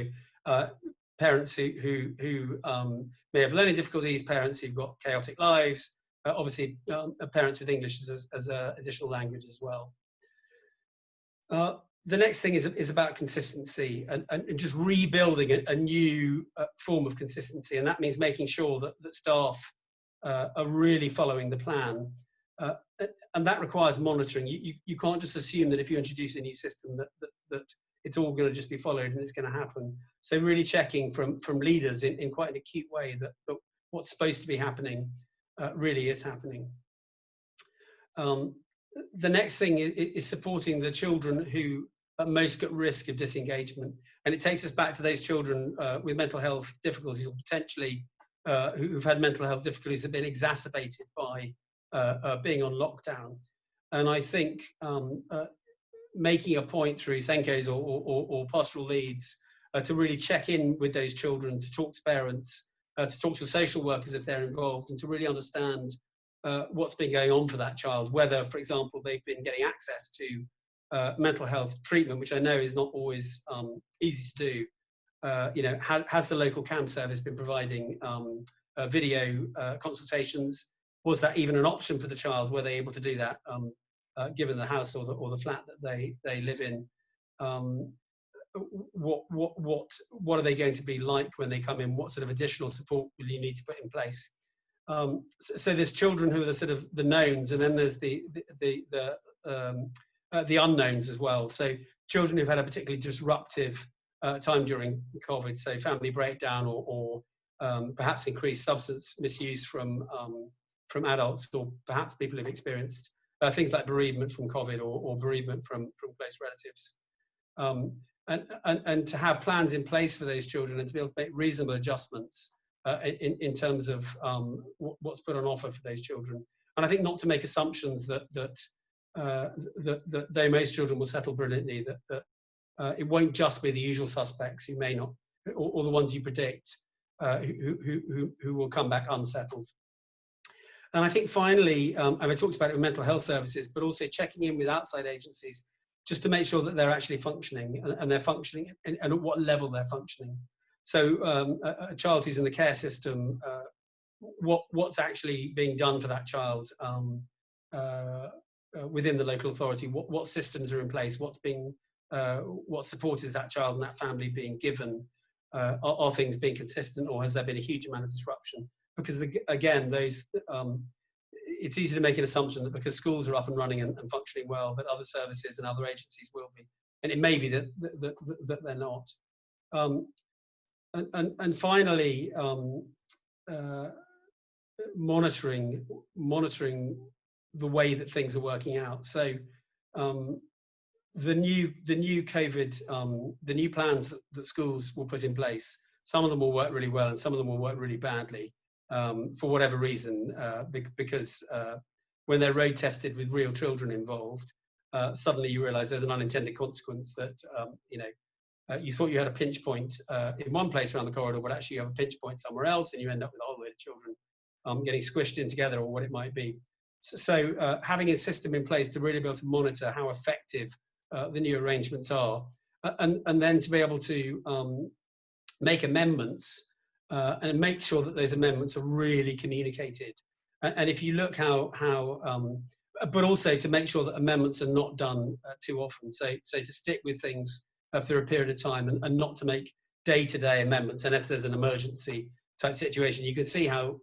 parents who may have learning difficulties, parents who've got chaotic lives, obviously parents with English as an additional language as well. The next thing is about consistency and just rebuilding a new form of consistency. And that means making sure that staff are really following the plan. And that requires monitoring. You can't just assume that if you introduce a new system that it's all going to just be followed and it's going to happen. So really checking from leaders in quite an acute way that what's supposed to be happening really is happening. The next thing is supporting the children who are most at risk of disengagement. And it takes us back to those children with mental health difficulties, or potentially who've had mental health difficulties that have been exacerbated by being on lockdown. And I think making a point through Senkos or pastoral leads to really check in with those children, to talk to parents, to talk to social workers if they're involved, and to really understand what's been going on for that child, whether, for example, they've been getting access to mental health treatment, which I know is not always easy to do. Has the local CAM service been providing video consultations? Was that even an option for the child? Were they able to do that, given the house or the flat that they live in? What are they going to be like when they come in? What sort of additional support will you need to put in place? So there's children who are the sort of the knowns, and then there's the unknowns as well. So children who've had a particularly disruptive time during COVID, so family breakdown or perhaps increased substance misuse from adults, or perhaps people who've experienced things like bereavement from COVID or bereavement from close relatives. And to have plans in place for those children and to be able to make reasonable adjustments in terms of what's put on offer for those children. And I think not to make assumptions that most children will settle brilliantly, that it won't just be the usual suspects who may not, or the ones you predict who will come back unsettled. And I think finally, and I talked about it with mental health services, but also checking in with outside agencies just to make sure that they're actually functioning, and they're functioning and at what level they're functioning. So a child who's in the care system, what's actually being done for that child within the local authority? What systems are in place? What support is that child and that family being given? Are things being consistent, or has there been a huge amount of disruption? Because again, it's easy to make an assumption that because schools are up and running and functioning well, that other services and other agencies will be, and it may be that they're not. And finally, monitoring the way that things are working out. So the new COVID, the new plans that schools will put in place, some of them will work really well and some of them will work really badly for whatever reason, because when they're road tested with real children involved, suddenly you realize there's an unintended consequence that, you thought you had a pinch point in one place around the corridor, but actually you have a pinch point somewhere else, and you end up with a whole load of children getting squished in together, or what it might be. So having a system in place to really be able to monitor how effective the new arrangements are, and then to be able to make amendments and make sure that those amendments are really communicated. And if you look but also to make sure that amendments are not done too often. So to stick with things for a period of time and not to make day-to-day amendments unless there's an emergency type situation. You can see how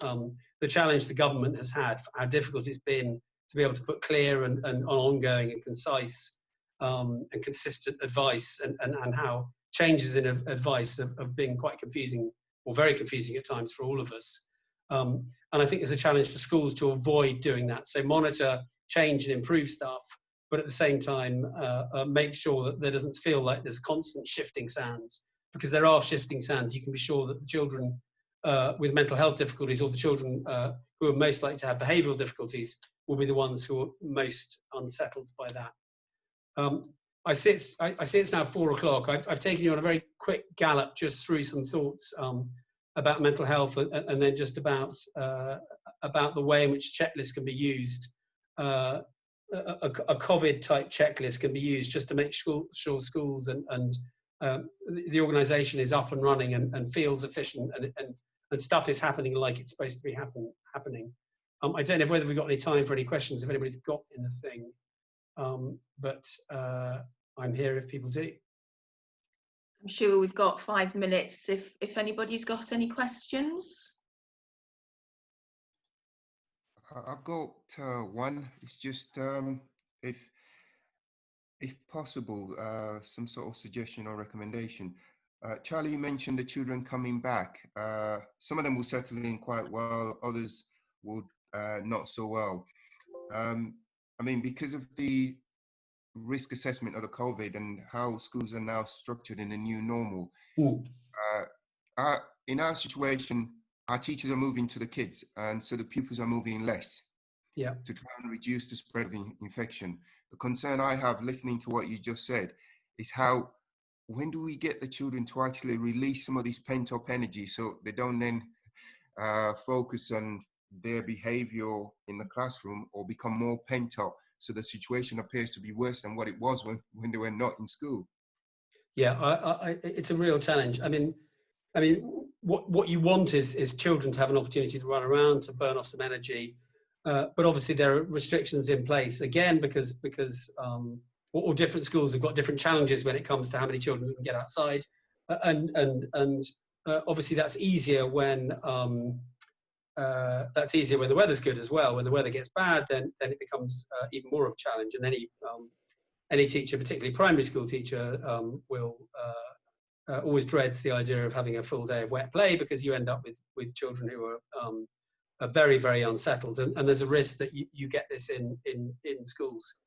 the challenge the government has had, how difficult it's been to be able to put clear and ongoing and concise and consistent advice, and how changes in advice have been quite confusing, or very confusing at times for all of us. And I think there's a challenge for schools to avoid doing that. So monitor, change and improve stuff, but at the same time, make sure that there doesn't feel like there's constant shifting sands, because there are shifting sands. You can be sure that the children with mental health difficulties, or the children who are most likely to have behavioural difficulties, will be the ones who are most unsettled by that. I see it's now 4 o'clock. I've taken you on a very quick gallop just through some thoughts about mental health, and then just about the way in which checklists can be used. A COVID type checklist can be used just to make sure schools and the organisation is up and running and feels efficient, and stuff is happening like it's supposed to be happening. I don't know whether we've got any time for any questions, if anybody's got anything, but I'm here if people do. I'm sure we've got 5 minutes if anybody's got any questions. I've got one. It's just if possible, some sort of suggestion or recommendation. Charlie, you mentioned the children coming back. Some of them will settle in quite well, others will not so well. I mean, because of the risk assessment of the COVID and how schools are now structured in the new normal, in our situation, our teachers are moving to the kids, and so the pupils are moving less. Yeah. To try and reduce the spread of infection. The concern I have, listening to what you just said, is how, when do we get the children to actually release some of this pent-up energy so they don't then focus on their behavior in the classroom or become more pent-up, so the situation appears to be worse than what it was when they were not in school? Yeah, it's a real challenge. I mean, what you want is children to have an opportunity to run around, to burn off some energy. But obviously there are restrictions in place, again, because all different schools have got different challenges when it comes to how many children you can get outside. And obviously that's easier when the weather's good as well. When the weather gets bad, then it becomes even more of a challenge. And any teacher, particularly primary school teacher, will always dreads the idea of having a full day of wet play, because you end up with children who are very, very unsettled, and there's a risk that you get this in schools.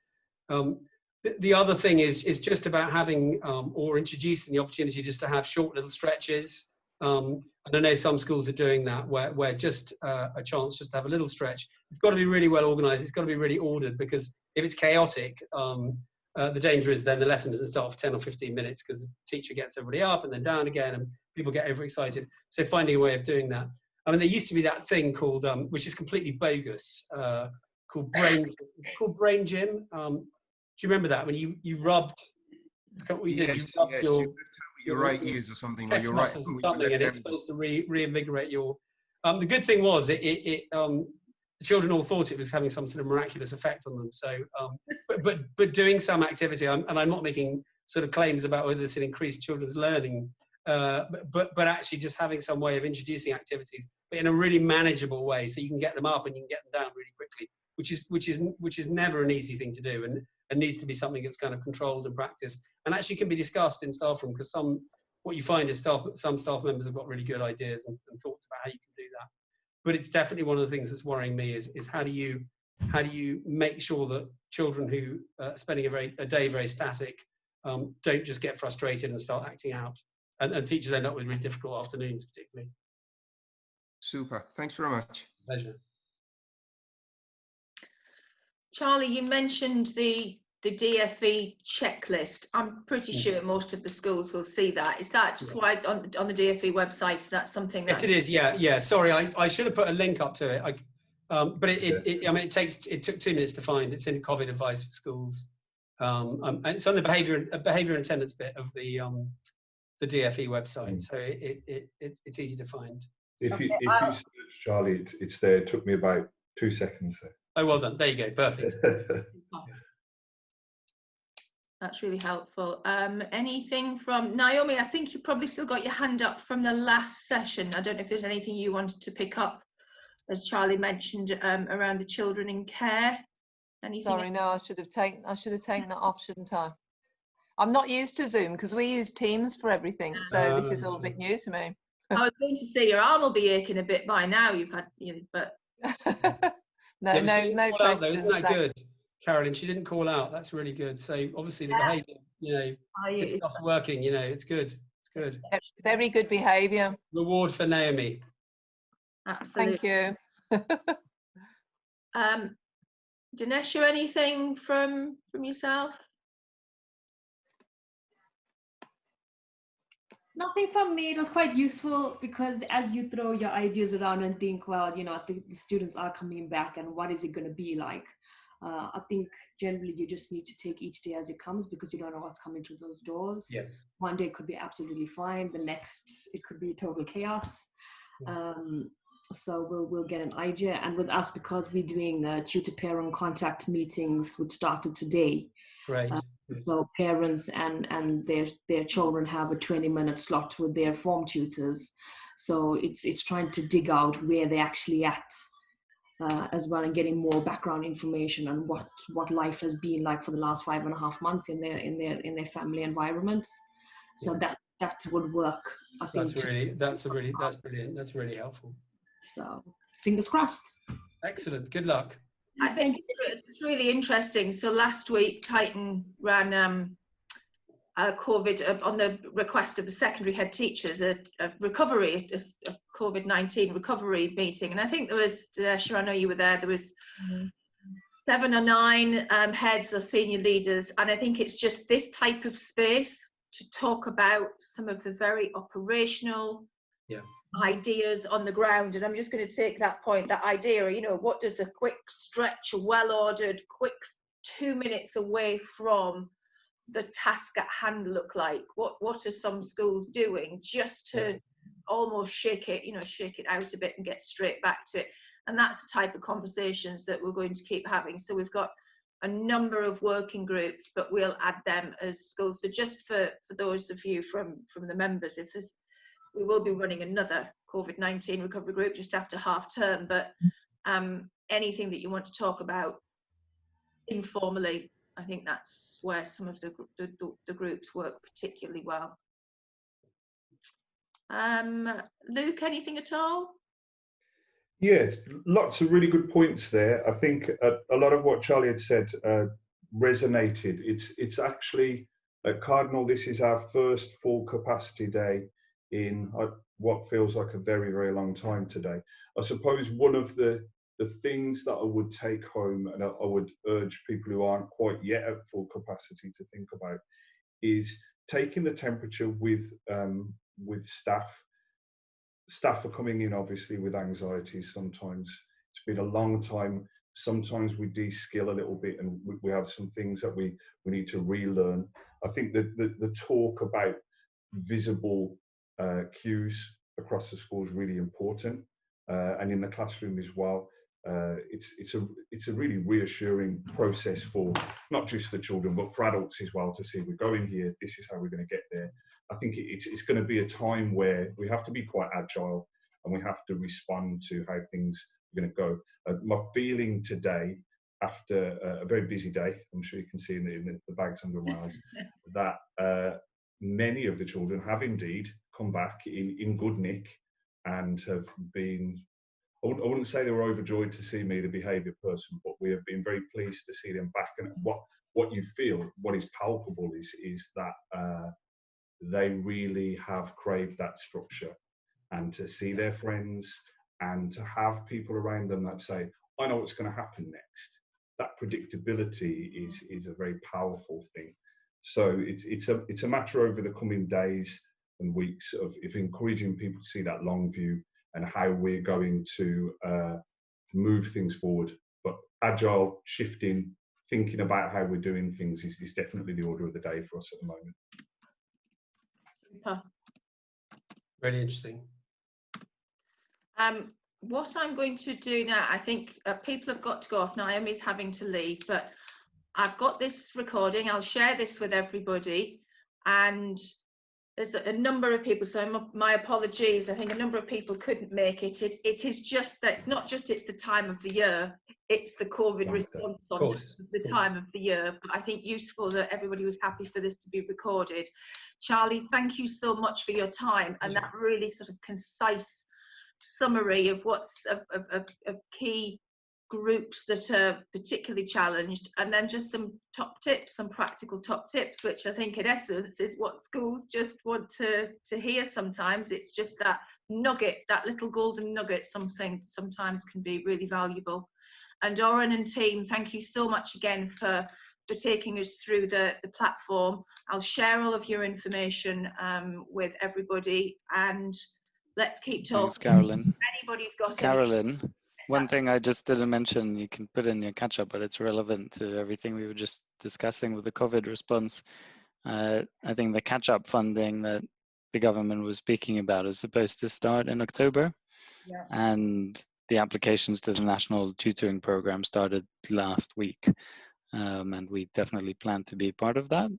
The other thing is just about having or introducing the opportunity just to have short little stretches. And I know some schools are doing that, where just a chance just to have a little stretch. It's got to be really well organised. It's got to be really ordered, because if it's chaotic, the danger is then the lesson doesn't start for 10 or 15 minutes because the teacher gets everybody up and then down again, and people get overexcited. So finding a way of doing that. I mean, there used to be that thing called, which is completely bogus, called brain gym. Do you remember that, when you rubbed? What you did? You rubbed your right ears or something, or your right muscles or something, and it's supposed to reinvigorate your. The good thing was the children all thought it was having some sort of miraculous effect on them. So, but doing some activity, and I'm not making sort of claims about whether this will increase children's learning. But actually just having some way of introducing activities, but in a really manageable way, so you can get them up and you can get them down really quickly, which is never an easy thing to do, and needs to be something that's kind of controlled and practiced, and actually can be discussed in staff room, because what you find is some staff members have got really good ideas and thoughts about how you can do that. But it's definitely one of the things that's worrying me is how do you make sure that children who are spending a day very static don't just get frustrated and start acting out. And teachers end up with really difficult afternoons, particularly. Super. Thanks very much. Pleasure. Charlie, you mentioned the DFE checklist. I'm pretty sure most of the schools will see that. Is that just why on the DFE website? Is that something? Yes, it is. Yeah. Sorry, I should have put a link up to it. But I mean, it took 2 minutes to find. It's in COVID advice for schools. And it's on the behaviour and attendance bit of the DFE website, so it's easy to find. If you search Charlie, it's there. It took me about 2 seconds. So. Oh, well done. There you go. Perfect. That's really helpful. Anything from Naomi? I think you probably still got your hand up from the last session. I don't know if there's anything you wanted to pick up, as Charlie mentioned, around the children in care. Anything? Sorry, no, I should have taken that off, shouldn't I? I'm not used to Zoom because we use Teams for everything. So this is all a bit new to me. I was going to say your arm will be aching a bit by now. You've had, but no, Yeah, but no, she didn't no call out though, questions. isn't that thanks. good, Carolyn? She didn't call out. That's really good. So obviously the behaviour, good stuff's working. It's good. It's good. Very good behaviour. Reward for Naomi. Absolutely. Thank you. Dinesh, anything from yourself? Nothing from me. It was quite useful because as you throw your ideas around and think, well, I think the students are coming back and what is it going to be like? I think generally you just need to take each day as it comes because you don't know what's coming through those doors. Yeah. One day could be absolutely fine. The next, it could be total chaos. Yeah. So we'll get an idea. And with us, because we're doing tutor-parent contact meetings, which started today. Right. So parents and their children have a 20-minute slot with their form tutors. So it's trying to dig out where they're actually at as well, and getting more background information on what life has been like for the last 5.5 months in their family environments. So that would work. I think that's brilliant. That's really helpful. So fingers crossed. Excellent. Good luck. I think it's really interesting. So last week, Titan ran COVID on the request of the secondary head teachers, a COVID-19 recovery meeting. And I think there was, Desha, I know you were there, there was 7 or 9 heads or senior leaders. And I think it's just this type of space to talk about some of the very operational ideas on the ground. And I'm just going to take that point, that idea, what does a quick stretch, a well-ordered, quick 2 minutes away from the task at hand look like? What are some schools doing just to almost shake it out a bit and get straight back to it? And that's the type of conversations that we're going to keep having. So we've got a number of working groups, but we'll add them as schools. So just for those of you from the members, we will be running another COVID-19 recovery group just after half term, but anything that you want to talk about informally, I think that's where some of the groups work particularly well. Luke, anything at all? Yes, lots of really good points there. I think a lot of what Charlie had said resonated. It's actually, at Cardinal, this is our first full capacity day in what feels like a very, very long time today. I suppose one of the things that I would take home, and I would urge people who aren't quite yet at full capacity to think about, is taking the temperature with staff. Staff are coming in obviously with anxiety sometimes. It's been a long time. Sometimes we de-skill a little bit and we have some things that we need to relearn. I think that the talk about visible cues across the school is really important, and in the classroom as well. It's a really reassuring process for not just the children but for adults as well, to see we're going here, this is how we're going to get there. I think it's going to be a time where we have to be quite agile and we have to respond to how things are going to go. My feeling today, after a very busy day, I'm sure you can see in the bags under my eyes, that many of the children have indeed come back in good nick and have been, I wouldn't say they were overjoyed to see me, the behaviour person, but we have been very pleased to see them back. And what you feel, what is palpable is that they really have craved that structure, and to see their friends and to have people around them that say, I know what's going to happen next. That predictability is a very powerful thing. So it's a matter over the coming days and weeks of encouraging people to see that long view and how we're going to move things forward. But agile, shifting, thinking about how we're doing things is definitely the order of the day for us at the moment. Super. Really interesting. What I'm going to do now, I think people have got to go off. Naomi's having to leave, but I've got this recording. I'll share this with everybody, and there's a number of people, so my apologies. I think a number of people couldn't make it. It is just that it's not just it's the time of the year, it's the COVID response on the time of the year. But I think useful that everybody was happy for this to be recorded. Charlie, thank you so much for your time and that really sort of concise summary of what's of key groups that are particularly challenged, and then just some top tips, some practical top tips, which I think in essence is what schools just want to hear sometimes. It's just that nugget, that little golden nugget, something sometimes can be really valuable. And Oren and team, thank you so much again for taking us through the platform. I'll share all of your information with everybody, and let's keep talking. Thanks, Carolyn. Anybody's got Carolyn, one thing I just didn't mention, you can put in your catch-up, but it's relevant to everything we were just discussing with the COVID response. I think the catch-up funding that the government was speaking about is supposed to start in October. Yeah. And the applications to the National Tutoring Program started last week. And we definitely plan to be part of that.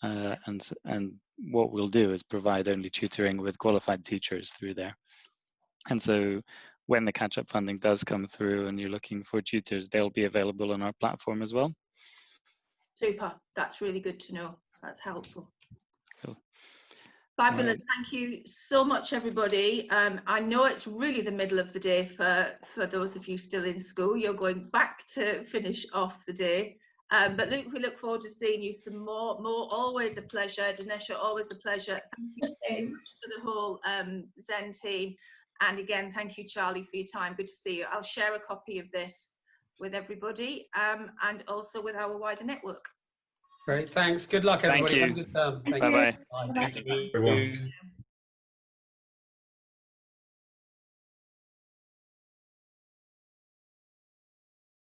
And what we'll do is provide only tutoring with qualified teachers through there. And so when the catch-up funding does come through and you're looking for tutors, they'll be available on our platform as well. Super. That's really good to know. That's helpful. Cool. Fabulous. Thank you so much, everybody. I know it's really the middle of the day for those of you still in school. You're going back to finish off the day. But Luke, we look forward to seeing you some more. Always a pleasure. Dinesha, always a pleasure. Thank you so much to the whole Zen team. And again, thank you, Charlie, for your time. Good to see you. I'll share a copy of this with everybody and also with our wider network. Great, thanks. Good luck, everybody. Thank you. Have a good term. Bye-bye. Bye. Thank you, everyone.